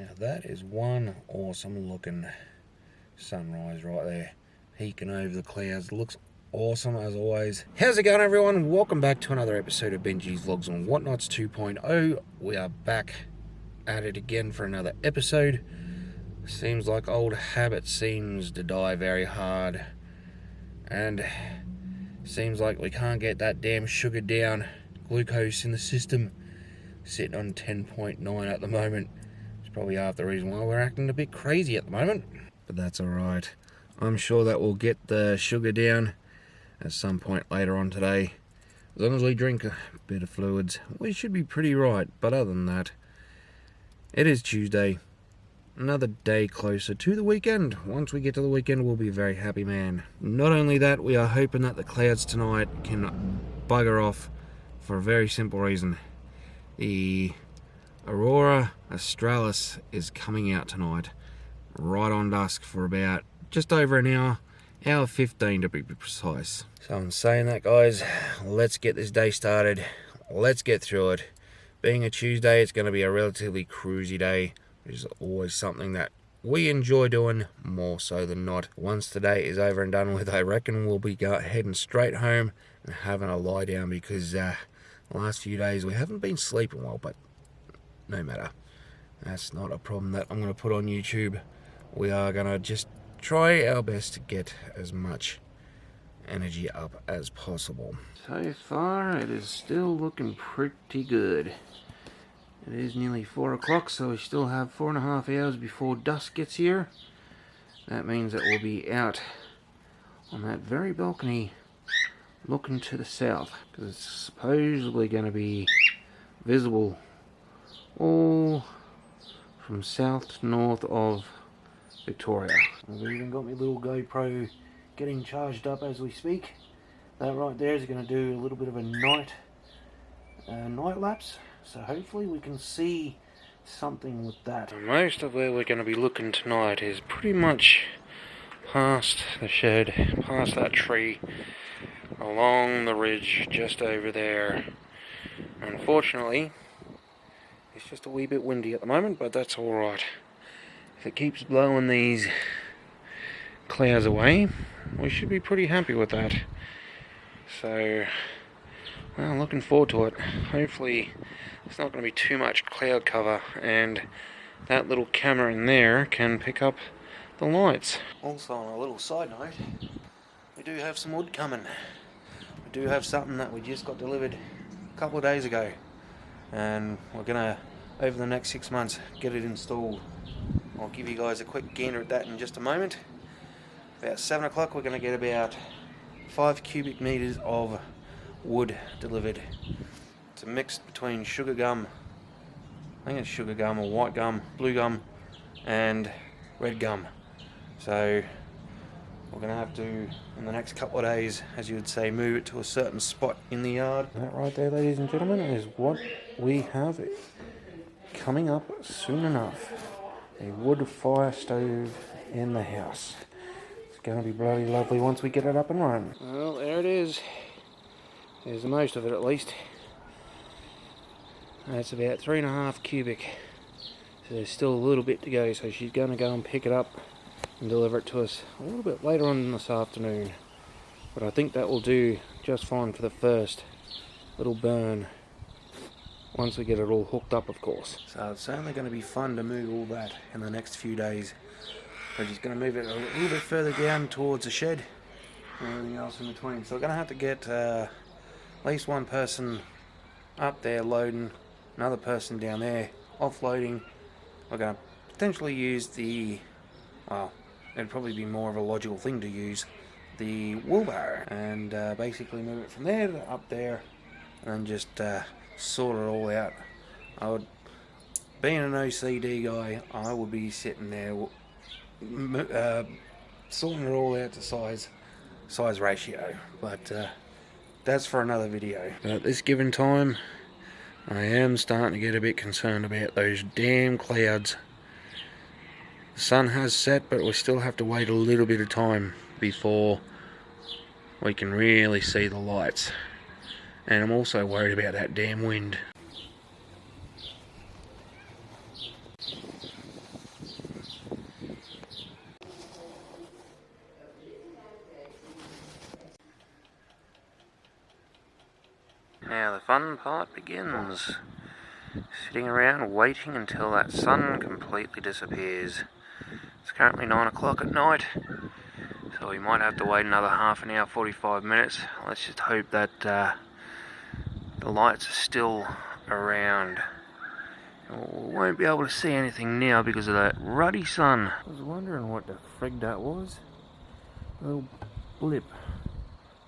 Now that is one awesome looking sunrise right there, peeking over the clouds. Looks awesome as always. How's it going, everyone? Welcome back to another episode of Benji's Vlogs and Whatnots 2.0. We are back at it again for another episode. Seems like old habit seems to die very hard, and seems like we can't get that damn sugar down. Glucose in the system sitting on 10.9 at the moment. It's probably half the reason why we're acting a bit crazy at the moment, but that's alright. I'm sure that we'll get the sugar down at some point later on today. As long as we drink a bit of fluids, we should be pretty right. But other than that, it is Tuesday. Another day closer to the weekend. Once we get to the weekend, we'll be a very happy man. Not only that, we are hoping that the clouds tonight can bugger off for a very simple reason. The Aurora Australis is coming out tonight, right on dusk, for about just over an hour 15 to be precise. So in saying that, guys, let's get this day started. Let's get through it. Being a Tuesday, it's going to be a relatively cruisy day, which is always something that we enjoy doing more so than not. Once the day is over and done with, I reckon we'll be heading straight home and having a lie down, because the last few days we haven't been sleeping well, but no matter. That's not a problem that I'm going to put on YouTube. We are going to just try our best to get as much energy up as possible. So far, it is still looking pretty good. It is nearly 4 o'clock, so we still have 4.5 hours before dusk gets here. That means that we'll be out on that very balcony looking to the south, because it's supposedly going to be visible all from south to north of Victoria. I've even got my little GoPro getting charged up as we speak. That right there is going to do a little bit of a night lapse, so hopefully we can see something with that. Most of where we're going to be looking tonight is pretty much past the shed, past that tree, along the ridge just over there. Unfortunately, it's just a wee bit windy at the moment, but that's alright. If it keeps blowing these clouds away, we should be pretty happy with that. So, well, looking forward to it. Hopefully it's not going to be too much cloud cover, and that little camera in there can pick up the lights. Also, on a little side note, we do have some wood coming. We do have something that we just got delivered a couple of days ago, and we're going to, over the next 6 months, get it installed. I'll give you guys a quick gander at that in just a moment. About 7 o'clock, we're going to get about 5 cubic meters of wood delivered. It's a mix between sugar gum, I think it's sugar gum or white gum, blue gum, and red gum. So we're going to have to, in the next couple of days, as you would say, move it to a certain spot in the yard. That right there, ladies and gentlemen, is what we have coming up soon enough. A wood fire stove in the house. It's going to be bloody lovely once we get it up and running. Well, there it is. There's the most of it, at least. That's about 3.5 cubic. So there's still a little bit to go, so she's going to go and pick it up and deliver it to us a little bit later on this afternoon. But I think that will do just fine for the first little burn, once we get it all hooked up, of course. So it's only going to be fun to move all that in the next few days. We're just going to move it a little bit further down towards the shed and everything else in between. So we're going to have to get at least one person up there loading, another person down there offloading. We're going to potentially use well, it'd probably be more of a logical thing to use the wheelbarrow, and basically move it from there to up there and just sort it all out. Being an OCD guy, I would be sitting there sorting it all out to size ratio, but that's for another video. But at this given time, I am starting to get a bit concerned about those damn clouds. The sun has set, but we still have to wait a little bit of time before we can really see the lights. And I'm also worried about that damn wind. fun part begins. Sitting around waiting until that sun completely disappears. It's currently 9 o'clock at night, so we might have to wait another half an hour, 45 minutes. Let's just hope that the lights are still around. We won't be able to see anything now because of that ruddy sun. I was wondering what the frig that was. A little blip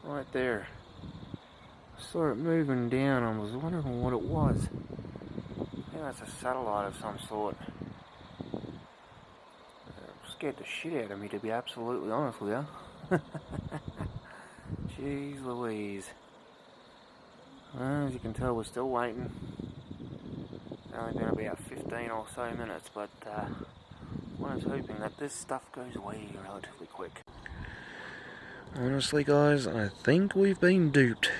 right there. I saw it moving down. I was wondering what it was. I think that's a satellite of some sort. It scared the shit out of me, to be absolutely honest with you. Jeez Louise. Well, as you can tell, we're still waiting. It's only been about 15 or so minutes, but one's hoping that this stuff goes away relatively quick. Honestly, guys, I think we've been duped.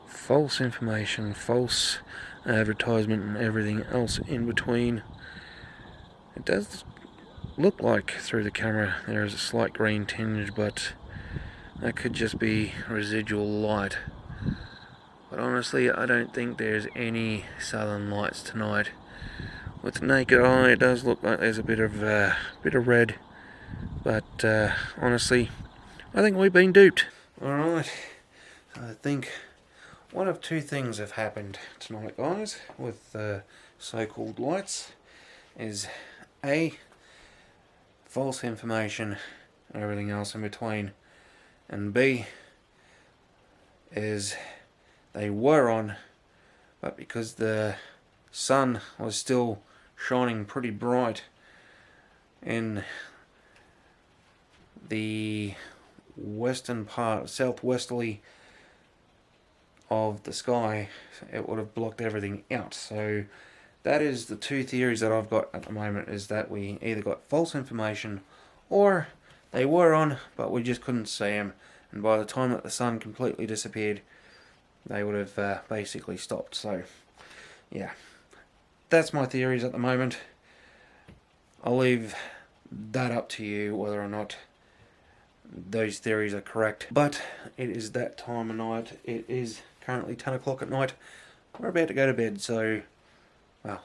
False information, false advertisement, and everything else in between. It does look like through the camera there is a slight green tinge, but that could just be residual light. But honestly, I don't think there's any southern lights tonight. With the naked eye, it does look like there's a bit of red, but honestly, I think we've been duped. Alright, so I think one of two things have happened tonight, guys, with so-called lights. Is A, false information and everything else in between, and B is they were on, but because the sun was still shining pretty bright in the western part, southwesterly of the sky, it would have blocked everything out. So that is the two theories that I've got at the moment, is that we either got false information or they were on but we just couldn't see them, and by the time that the sun completely disappeared they would have basically stopped. So yeah, that's my theories at the moment. I'll leave that up to you whether or not those theories are correct, but it is that time of night. It is currently 10 o'clock at night. We're about to go to bed, so, well,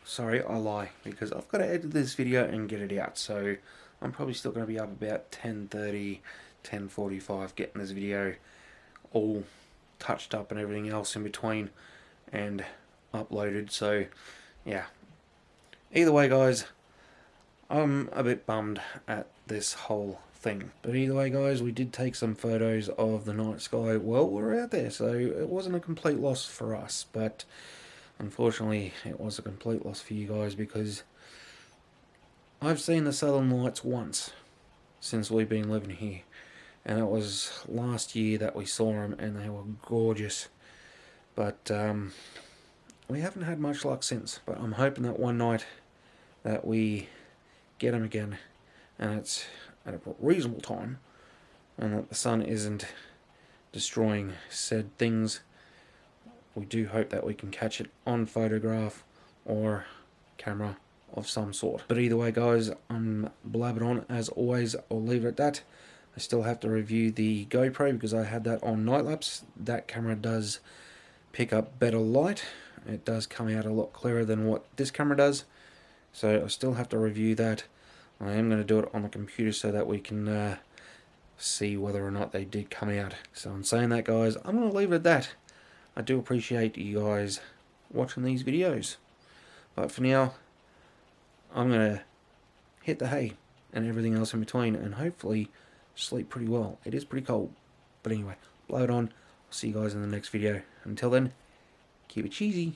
sorry, I lie, because I've got to edit this video and get it out, so I'm probably still going to be up about 10:30, 10:45 getting this video all touched up and everything else in between and uploaded. So yeah, either way, guys, I'm a bit bummed at this whole thing, but either way, guys, we did take some photos of the night sky while we were out there, so it wasn't a complete loss for us, but unfortunately it was a complete loss for you guys, because I've seen the southern lights once since we've been living here, and it was last year that we saw them and they were gorgeous, but we haven't had much luck since. But I'm hoping that one night that we get them again, and it's at a reasonable time, and that the sun isn't destroying said things. We do hope that we can catch it on photograph or camera of some sort. But either way, guys, I'm blabbing on as always. I'll leave it at that. I still have to review the GoPro because I had that on night lapse. That camera does pick up better light. It does come out a lot clearer than what this camera does. So I still have to review that. I am going to do it on the computer so that we can see whether or not they did come out. So in saying that, guys, I'm going to leave it at that. I do appreciate you guys watching these videos. But for now, I'm going to hit the hay and everything else in between, and hopefully sleep pretty well. It is pretty cold. But anyway, blow it on. I'll see you guys in the next video. Until then, keep it cheesy.